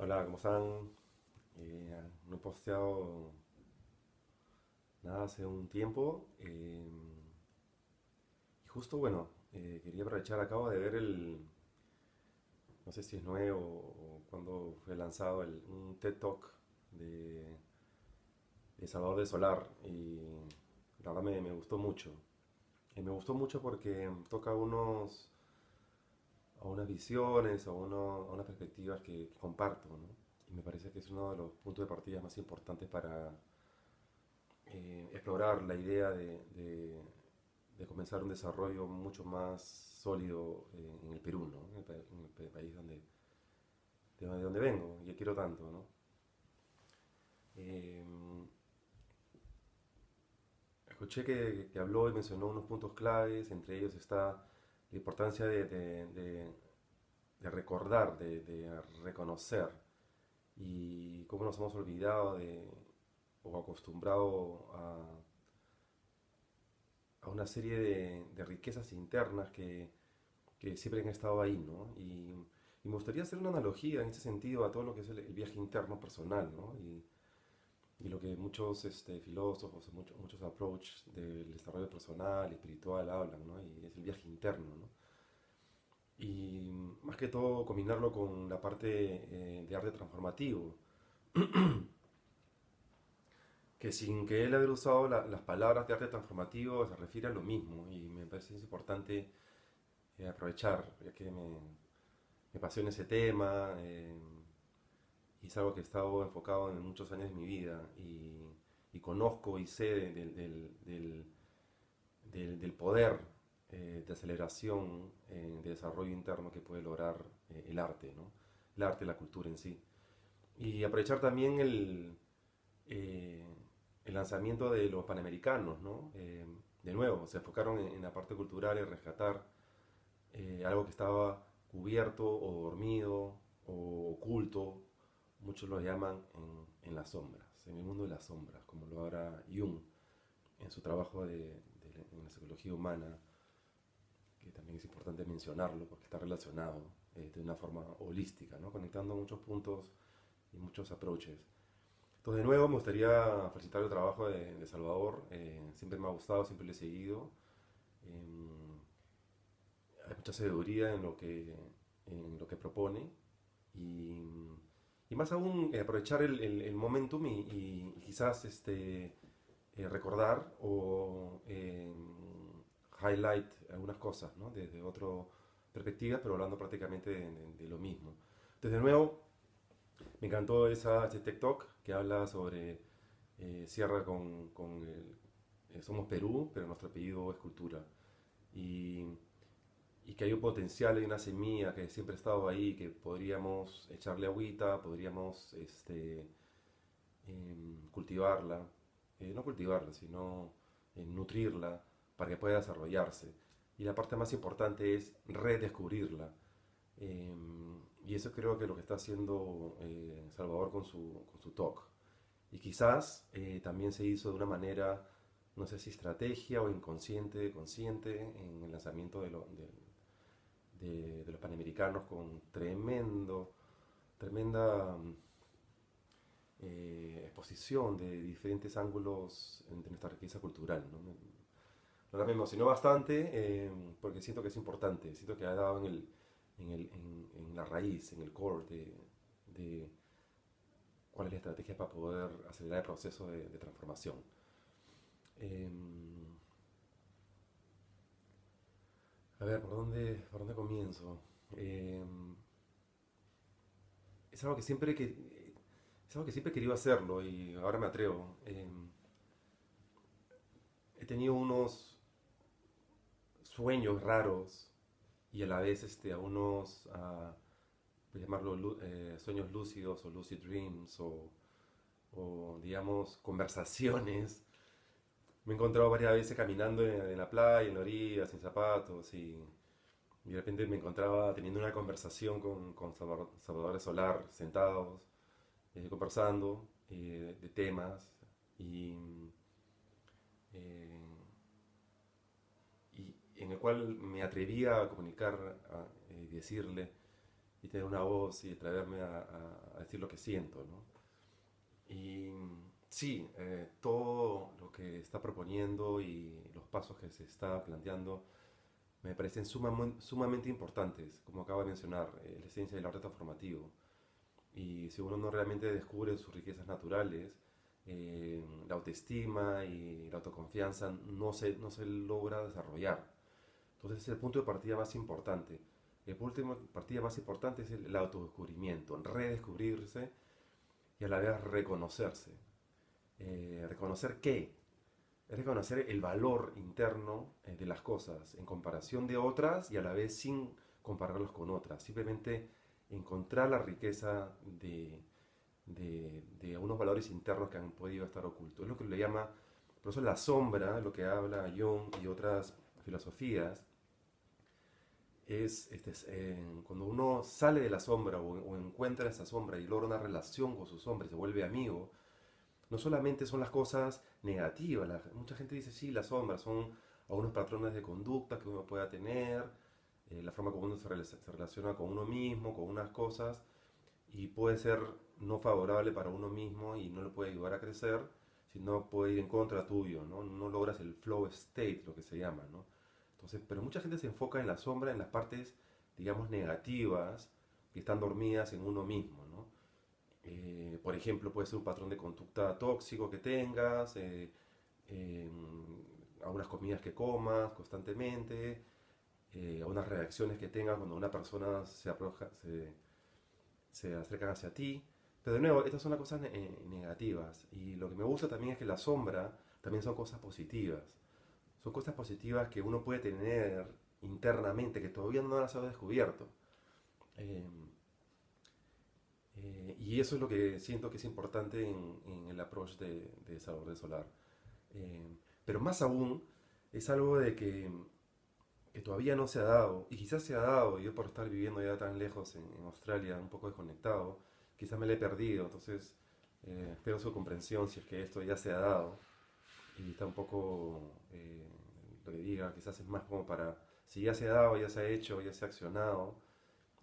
Hola, ¿cómo están? No he posteado nada hace un tiempo. Y justo, bueno, quería aprovechar, acabo de ver no sé si es nuevo o cuando fue lanzado un TED Talk de, de Salvador de Solar y la verdad me gustó mucho. Y me gustó mucho porque toca a unas visiones, a unas perspectivas que comparto, ¿no? Y me parece que es uno de los puntos de partida más importantes para explorar la idea de comenzar un desarrollo mucho más sólido en el Perú, ¿no? En el país de donde vengo y que quiero tanto, ¿no? Eh, Escuché que habló y mencionó unos puntos claves, entre ellos está la importancia de recordar, de reconocer y cómo nos hemos olvidado o acostumbrado a una serie de riquezas internas que siempre han estado ahí, ¿no? Y me gustaría hacer una analogía en ese sentido a todo lo que es el viaje interno personal, ¿no? Y lo que muchos filósofos, muchos approach del desarrollo personal y espiritual hablan, ¿no? Y es el viaje interno, ¿no? Y más que todo combinarlo con la parte de arte transformativo, que sin que él haber usado las palabras de arte transformativo se refiere a lo mismo y me parece importante aprovechar, ya que me apasiona ese tema y es algo que he estado enfocado en muchos años de mi vida y conozco y sé del poder de aceleración, de desarrollo interno que puede lograr el arte, ¿no? El arte, la cultura en sí. Y aprovechar también eh, el lanzamiento de los Panamericanos, ¿no? De nuevo, se enfocaron en la parte cultural y rescatar algo que estaba cubierto o dormido o oculto, muchos lo llaman en las sombras, en el mundo de las sombras, como lo hará Jung en su trabajo en la psicología humana, que también es importante mencionarlo porque está relacionado de una forma holística, ¿no? Conectando muchos puntos y muchos approaches. Entonces, de nuevo, me gustaría felicitar el trabajo de Salvador. Siempre me ha gustado, siempre lo he seguido. Eh, Hay mucha sabiduría en lo que propone y, y más aún aprovechar el momentum y quizás recordar o highlight algunas cosas, ¿no? Desde otra perspectiva, pero hablando prácticamente de lo mismo. Entonces, de nuevo, me encantó ese TikTok que habla sobre, cierra con somos Perú, pero nuestro apellido es cultura. Y y que hay un potencial, hay una semilla que siempre ha estado ahí, que podríamos echarle agüita, podríamos cultivarla, no cultivarla, sino nutrirla para que pueda desarrollarse. Y la parte más importante es redescubrirla. Eh, y eso creo que es lo que está haciendo Salvador con su talk. Y quizás también se hizo de una manera, no sé si estrategia o inconsciente, consciente, en el lanzamiento de los panamericanos con tremenda exposición de diferentes ángulos de nuestra riqueza cultural, ¿no? La verdad me emocionó bastante porque siento que es importante, siento que ha dado en la raíz, en el core de cuál es la estrategia para poder acelerar el proceso de transformación. Eh, a ver, por dónde comienzo? Eh, es algo que siempre que es algo que siempre he querido hacerlo y ahora me atrevo. He tenido unos sueños raros y a la vez a unos, por llamarlo sueños lúcidos o lucid dreams o, digamos conversaciones. Me he encontrado varias veces caminando en la playa, en la orilla, sin zapatos y de repente me encontraba teniendo una conversación con Salvador Solar sentados, conversando de temas y, eh, y en el cual me atrevía a comunicar y decirle y tener una voz y atreverme a decir lo que siento, ¿no? Y sí, todo lo que está proponiendo y los pasos que se está planteando me parecen sumamente importantes, como acabo de mencionar, la esencia del arte transformativo. Y si uno no realmente descubre sus riquezas naturales, la autoestima y la autoconfianza no se logra desarrollar. Entonces es el punto de partida más importante. El punto de partida más importante es el autodescubrimiento, redescubrirse y a la vez reconocerse. ¿Reconocer qué? Es reconocer el valor interno de las cosas en comparación de otras y a la vez sin compararlos con otras. Simplemente encontrar la riqueza de unos valores internos que han podido estar ocultos. Es lo que le llama, por eso la sombra, lo que habla Jung y otras filosofías, cuando uno sale de la sombra o encuentra esa sombra y logra una relación con su sombra y se vuelve amigo, no solamente son las cosas negativas, mucha gente dice, sí, las sombras son algunos patrones de conducta que uno pueda tener, la forma como uno se relaciona con uno mismo, con unas cosas, y puede ser no favorable para uno mismo y no le puede ayudar a crecer, sino puede ir en contra tuyo, ¿no? No logras el flow state, lo que se llama, ¿no? Entonces, pero mucha gente se enfoca en la sombra, en las partes, digamos, negativas, que están dormidas en uno mismo, ¿no? Por ejemplo, puede ser un patrón de conducta tóxico que tengas, eh, algunas comidas que comas constantemente, algunas reacciones que tengas cuando una persona se acerca hacia ti. Pero de nuevo, estas son las cosas negativas. Y lo que me gusta también es que la sombra también son cosas positivas. Son cosas positivas que uno puede tener internamente, que todavía no las ha descubierto. Eh, y eso es lo que siento que es importante en el approach de Salvador Solar. Pero más aún, es algo de que todavía no se ha dado, y quizás se ha dado, y yo por estar viviendo ya tan lejos en Australia, un poco desconectado, quizás me lo he perdido, entonces espero su comprensión si es que esto ya se ha dado, y tampoco lo que diga, quizás es más como para, si ya se ha dado, ya se ha hecho, ya se ha accionado,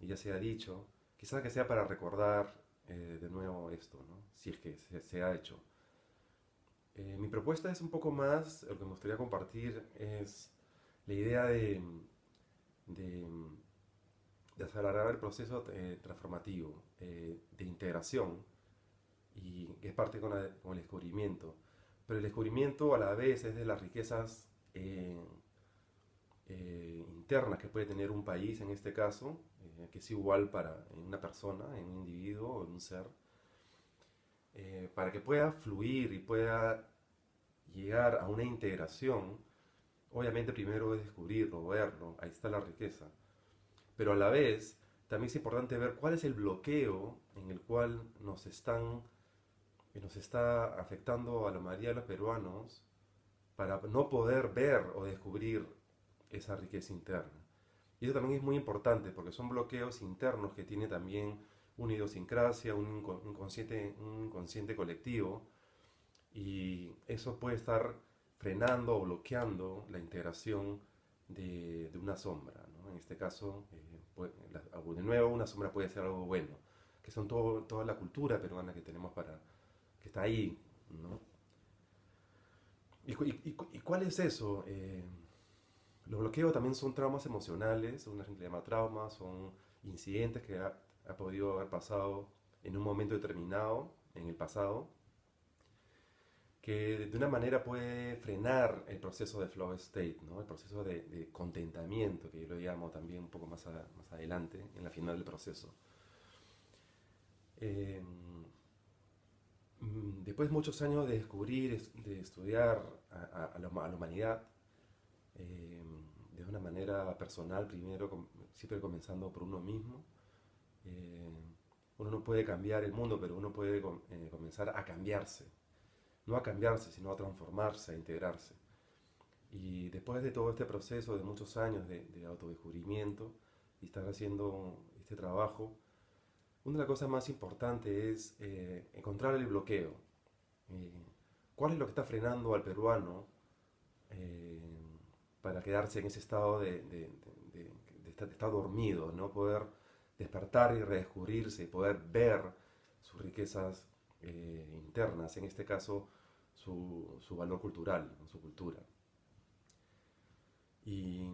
y ya se ha dicho, quizás que sea para recordar de nuevo esto, ¿no? Si es que se ha hecho. Mi propuesta es un poco más, lo que me gustaría compartir es la idea de, de acelerar el proceso transformativo, de integración, y que es parte con el descubrimiento. Pero el descubrimiento a la vez es de las riquezas internas que puede tener un país en este caso, que es igual para en una persona, en un individuo o en un ser, para que pueda fluir y pueda llegar a una integración. Obviamente primero es descubrirlo, verlo, ahí está la riqueza. Pero a la vez también es importante ver cuál es el bloqueo en el cual nos está afectando a la mayoría de los peruanos para no poder ver o descubrir esa riqueza interna. Y eso también es muy importante porque son bloqueos internos que tiene también una idiosincrasia, un inconsciente colectivo, y eso puede estar frenando o bloqueando la integración de una sombra, ¿no? En este caso, de nuevo, una sombra puede ser algo bueno, que son toda la cultura peruana que tenemos que está ahí, ¿no? ¿Y cuál es eso? Los bloqueos también son traumas emocionales, una gente le llama traumas, son incidentes que ha podido haber pasado en un momento determinado, en el pasado, que de una manera puede frenar el proceso de flow state, ¿no? El proceso de contentamiento, que yo lo llamo también un poco más adelante, en la final del proceso. Eh, Después de muchos años de descubrir, de estudiar a la humanidad, eh, de una manera personal primero, siempre comenzando por uno mismo, eh, uno no puede cambiar el mundo, pero uno puede comenzar a cambiarse. No a cambiarse, sino a transformarse, a integrarse. Y después de todo este proceso de muchos años de autodescubrimiento y estar haciendo este trabajo, una de las cosas más importantes es encontrar el bloqueo. Eh, ¿Cuál es lo que está frenando al peruano eh, para quedarse en ese estado de estar dormido, no poder despertar y redescubrirse, poder ver sus riquezas internas, en este caso su valor cultural, ¿no? Su cultura. Y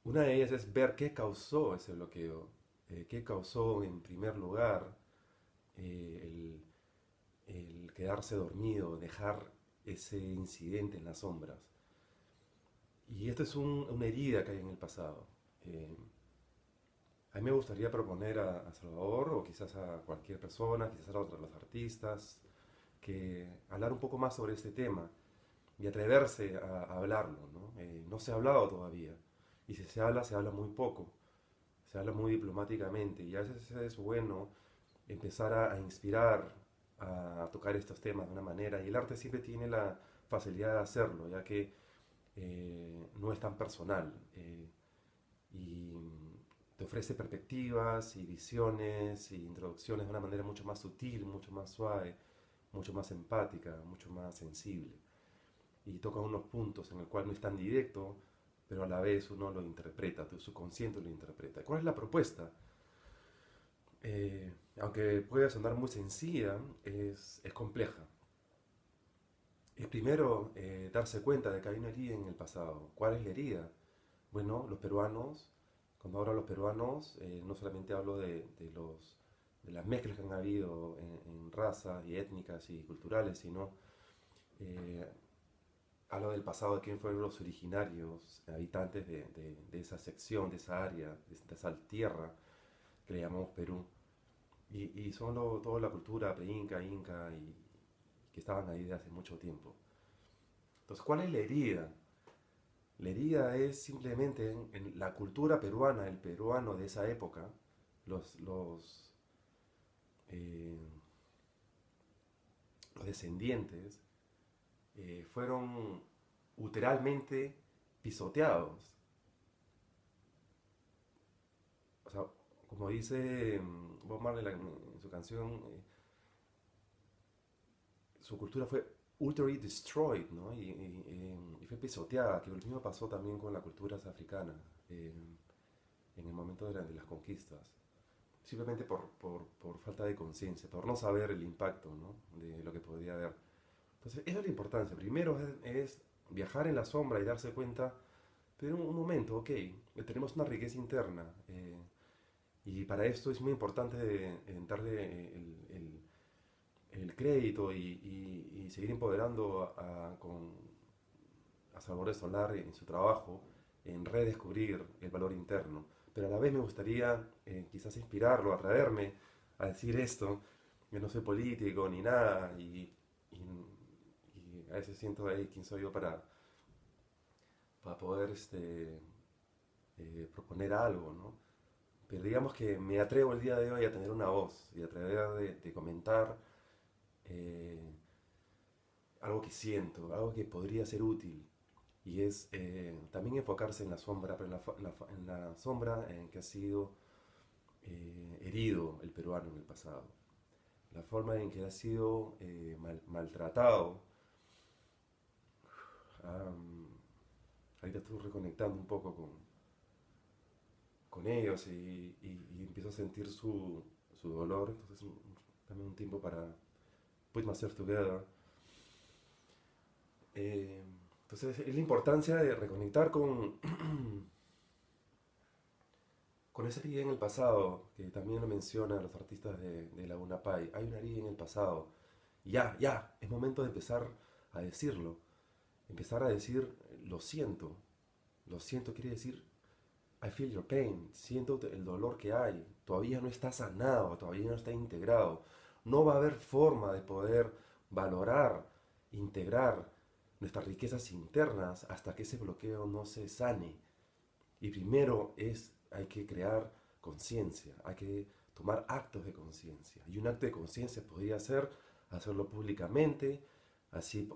una de ellas es ver qué causó ese bloqueo, qué causó en primer lugar el quedarse dormido, dejar ese incidente en las sombras. Y esto es una herida que hay en el pasado. Eh, a mí me gustaría proponer a Salvador, o quizás a cualquier persona, quizás a los artistas, que hablar un poco más sobre este tema y atreverse a hablarlo, ¿no? No se ha hablado todavía. Y si se habla muy poco, se habla muy diplomáticamente. Y a veces es bueno empezar a inspirar a tocar estos temas de una manera. Y el arte siempre tiene la facilidad de hacerlo, ya que no es tan personal. Y te ofrece perspectivas y visiones y introducciones de una manera mucho más sutil, mucho más suave, mucho más empática, mucho más sensible. Y toca unos puntos en el cual no es tan directo, pero a la vez uno lo interpreta, tu subconsciente lo interpreta. ¿Cuál es la propuesta? Aunque pueda sonar muy sencilla, es compleja. Es primero darse cuenta de que hay una herida en el pasado. ¿Cuál es la herida? Bueno, los peruanos, cuando hablo de los peruanos, no solamente hablo de las mezclas que han habido en razas y étnicas y culturales, sino eh, hablo del pasado, de quién fueron los originarios habitantes de esa sección, de esa área, de esa tierra que le llamamos Perú. Y son toda la cultura pre-inca, inca, y que estaban ahí desde hace mucho tiempo. Entonces, ¿cuál es la herida? La herida es simplemente en la cultura peruana, el peruano de esa época, los, los, eh, los descendientes, fueron uteralmente pisoteados. O sea, como dice Bob Marley en su canción, su cultura fue utterly destroyed, ¿no? Y fue pisoteada, que lo mismo pasó también con las culturas africanas en el momento de las conquistas. Simplemente por falta de conciencia, por no saber el impacto, ¿no? De lo que podría haber. Entonces, esa es la importancia. Primero es viajar en la sombra y darse cuenta, pero un momento, ok, tenemos una riqueza interna. Y para esto es muy importante darle el crédito y seguir empoderando a Salvador Solar en su trabajo, en redescubrir el valor interno. Pero a la vez me gustaría quizás inspirarlo, atraerme a decir esto, que no soy político ni nada, y a veces siento ahí quién soy yo para poder proponer algo, ¿no? Pero digamos que me atrevo el día de hoy a tener una voz y a atrever de comentar eh, algo que siento, algo que podría ser útil. Y es también enfocarse en la sombra, pero en la sombra en que ha sido herido el peruano en el pasado. La forma en que ha sido maltratado. Um, Ahorita estoy reconectando un poco con ellos y empiezo a sentir su dolor. Entonces, también un tiempo para put myself together. Eh, entonces, es la importancia de reconectar con esa herida en el pasado, que también lo mencionan los artistas de la UNAPAI. Hay una herida en el pasado. Ya, ya, es momento de empezar a decirlo. Empezar a decir, lo siento. Lo siento quiere decir, I feel your pain. Siento el dolor que hay. Todavía no está sanado, todavía no está integrado. No va a haber forma de poder valorar, integrar nuestras riquezas internas hasta que ese bloqueo no se sane. Y primero hay que crear conciencia, hay que tomar actos de conciencia. Y un acto de conciencia podría ser hacerlo públicamente, así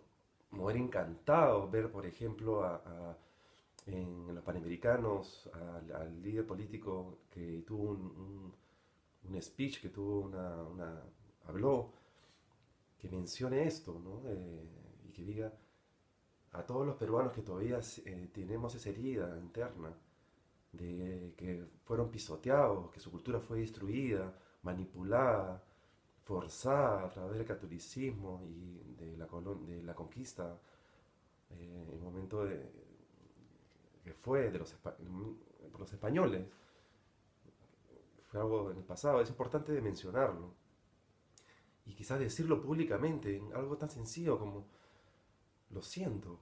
mover encantado, ver por ejemplo en los Panamericanos al líder político que tuvo un speech, que tuvo habló, que mencione esto, ¿no? Y que diga a todos los peruanos que todavía tenemos esa herida interna, de que fueron pisoteados, que su cultura fue destruida, manipulada, forzada a través del catolicismo y de la conquista, el momento que fue por los españoles, fue algo en el pasado, es importante de mencionarlo. Y quizás decirlo públicamente, en algo tan sencillo como lo siento.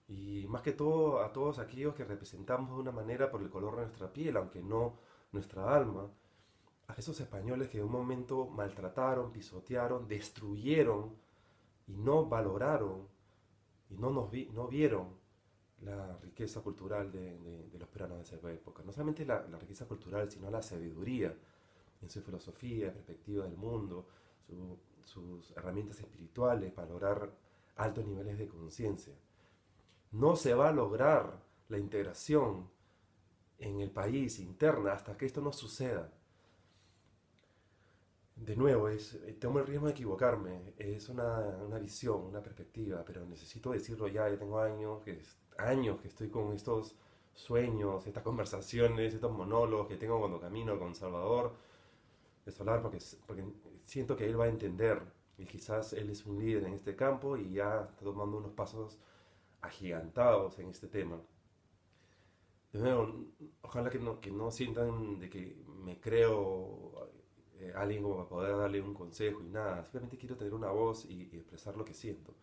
Y más que todo a todos aquellos que representamos de una manera por el color de nuestra piel, aunque no nuestra alma, a esos españoles que en un momento maltrataron, pisotearon, destruyeron y no valoraron y no vieron la riqueza cultural de los peruanos de esa época. No solamente la riqueza cultural, sino la sabiduría en su filosofía, perspectiva del mundo, sus herramientas espirituales para lograr altos niveles de conciencia. No se va a lograr la integración en el país interna hasta que esto no suceda. De nuevo, tomo el riesgo de equivocarme, es una visión, una perspectiva, pero necesito decirlo ya tengo años que estoy con estos sueños, estas conversaciones, estos monólogos que tengo cuando camino con Salvador de Solar, porque siento que él va a entender, y quizás él es un líder en este campo y ya está tomando unos pasos agigantados en este tema. De nuevo, ojalá que no sientan de que me creo alguien como para poder darle un consejo y nada. Simplemente quiero tener una voz y expresar lo que siento.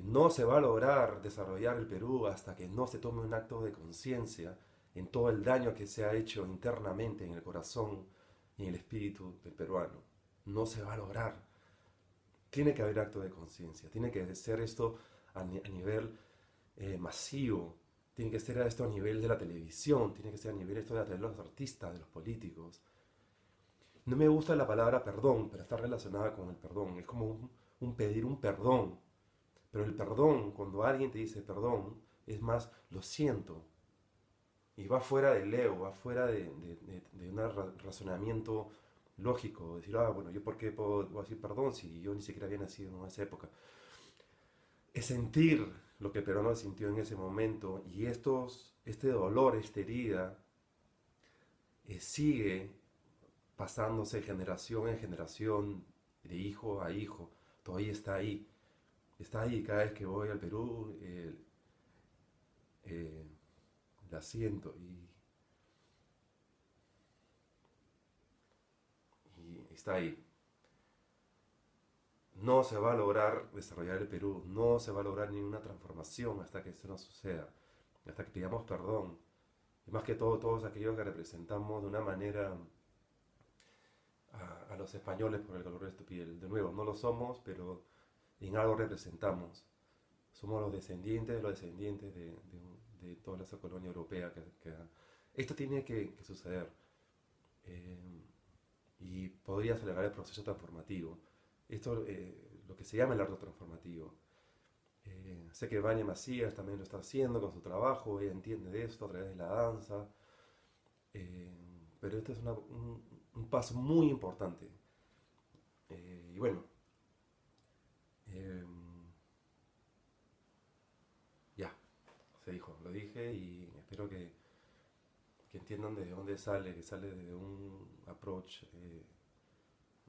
No se va a lograr desarrollar el Perú hasta que no se tome un acto de conciencia en todo el daño que se ha hecho internamente en el corazón y en el espíritu del peruano. No se va a lograr. Tiene que haber acto de conciencia. Tiene que ser esto a nivel masivo. Tiene que ser esto a nivel de la televisión. Tiene que ser a nivel esto de los artistas, de los políticos. No me gusta la palabra perdón, pero está relacionada con el perdón. Es como un pedir un perdón. Pero el perdón, cuando alguien te dice perdón, es más, lo siento. Y va fuera del ego, va fuera de un razonamiento lógico. Decir, bueno, ¿yo por qué puedo decir perdón si yo ni siquiera había nacido en esa época? Es sentir lo que el peruano sintió en ese momento. Y este dolor, esta herida, sigue pasándose generación en generación, de hijo a hijo. Todavía está ahí. Está ahí cada vez que voy al Perú, la siento y está ahí. No se va a lograr desarrollar el Perú, no se va a lograr ninguna transformación hasta que esto no suceda, hasta que pidamos perdón. Y más que todo, todos aquellos que representamos de una manera a los españoles por el color de su piel. De nuevo, no lo somos, pero en algo representamos. Somos los descendientes de toda esa colonia europea esto tiene que suceder. Y podría acelerar el proceso transformativo. Esto, lo que se llama el arte transformativo. Sé que Vania Macías también lo está haciendo con su trabajo, ella entiende de esto a través de la danza. Pero esto es un paso muy importante. Y bueno, ya, se dijo, lo dije y espero que entiendan desde dónde sale, que sale desde un approach,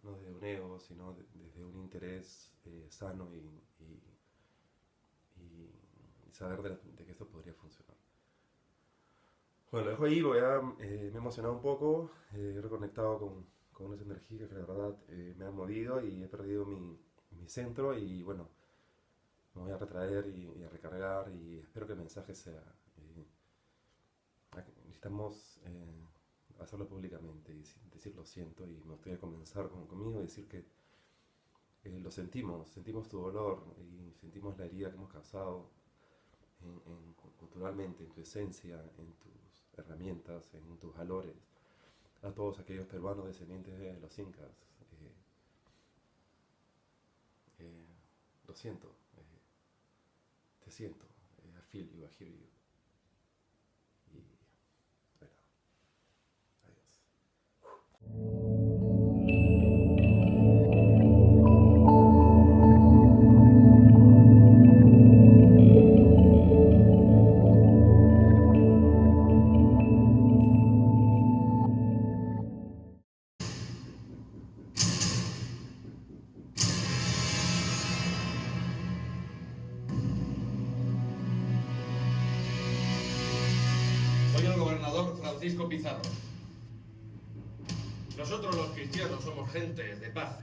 no desde un ego, sino desde un interés sano y saber de que esto podría funcionar. Bueno, lo dejo ahí, me he emocionado un poco, he reconectado con unas energías que la verdad me han movido y he perdido mi centro y bueno, me voy a retraer y a recargar y espero que el mensaje sea, necesitamos hacerlo públicamente y decir lo siento y me gustaría comenzar conmigo y decir que lo sentimos tu dolor y sentimos la herida que hemos causado culturalmente, en tu esencia, en tus herramientas, en tus valores, a todos aquellos peruanos descendientes de los incas. Lo siento, te siento, I feel you, I hear you. Francisco Pizarro. Nosotros los cristianos somos gente de paz.